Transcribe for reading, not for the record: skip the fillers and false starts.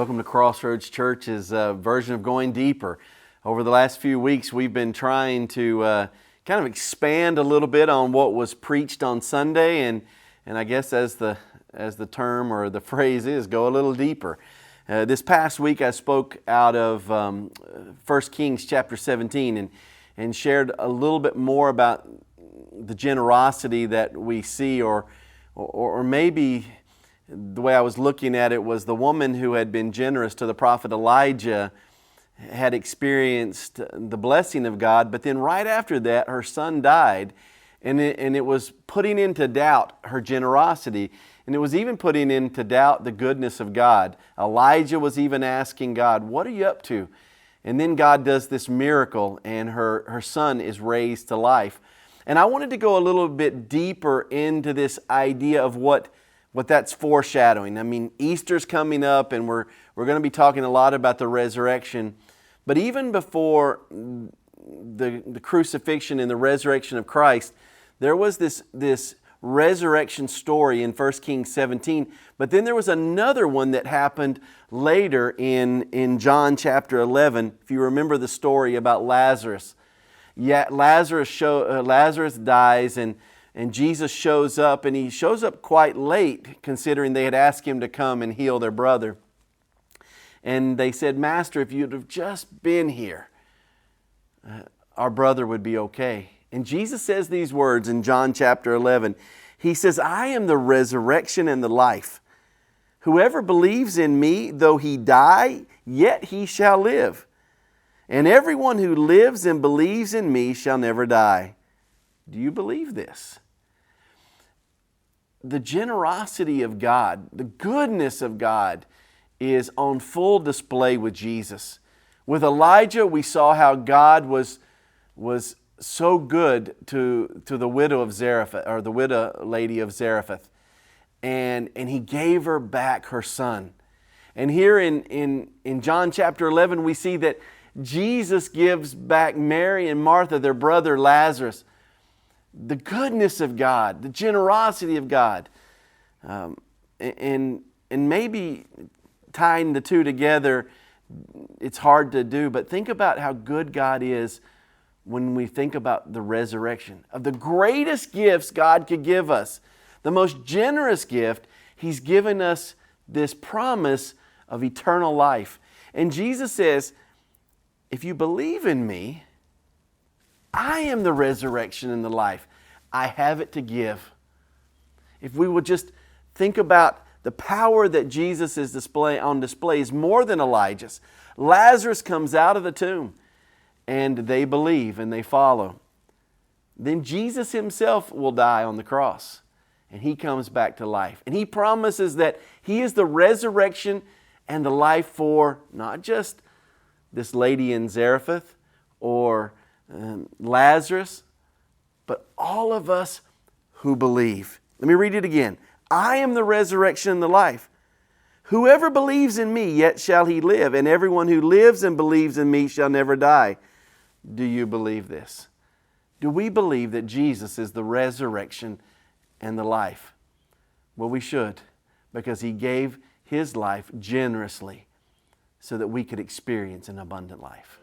Welcome to CrossRoads Church's version of Going Deeper. Over the last few weeks, we've been trying to kind of expand a little bit on what was preached on Sunday, and I guess as the term or the phrase is, go a little deeper. This past week, I spoke out of 1 Kings chapter 17 and shared a little bit more about the generosity that we see, or maybe the way I was looking at it was the woman who had been generous to the prophet Elijah had experienced the blessing of God, but then right after that her son died, and it was putting into doubt her generosity, and it was even putting into doubt the goodness of God. Elijah was even asking God, "What are you up to?" And then God does this miracle, and her son is raised to life. And I wanted to go a little bit deeper into this idea of what that's foreshadowing. I mean, Easter's coming up, and we're going to be talking a lot about the resurrection. But even before the crucifixion and the resurrection of Christ, there was this resurrection story in 1 Kings 17. But then there was another one that happened later in John chapter 11. If you remember the story about Lazarus. Yeah, Lazarus dies, and Jesus shows up, and he shows up quite late, considering they had asked him to come and heal their brother. And they said, "Master, if you'd have just been here, our brother would be okay." And Jesus says these words in John chapter 11. He says, "I am the resurrection and the life. Whoever believes in me, though he die, yet he shall live. And everyone who lives and believes in me shall never die." Do you believe this? The generosity of God, the goodness of God is on full display with Jesus. With Elijah, we saw how God was so good to the widow of Zarephath, or the widow lady of Zarephath. And he gave her back her son. And here in John chapter 11, we see that Jesus gives back Mary and Martha, their brother Lazarus. The goodness of God, the generosity of God. And maybe tying the two together, it's hard to do, but think about how good God is when we think about the resurrection. Of the greatest gifts God could give us, the most generous gift, He's given us this promise of eternal life. And Jesus says, if you believe in me, I am the resurrection and the life. I have it to give. If we would just think about the power that Jesus is on display is more than Elijah's. Lazarus comes out of the tomb, and they believe and they follow. Then Jesus Himself will die on the cross, and He comes back to life. And He promises that He is the resurrection and the life for not just this lady in Zarephath or Lazarus, but all of us who believe. Let me read it again. I am the resurrection and the life. Whoever believes in me, yet shall he live, and everyone who lives and believes in me shall never die. Do you believe this? Do we believe that Jesus is the resurrection and the life? Well, we should, because He gave His life generously so that we could experience an abundant life.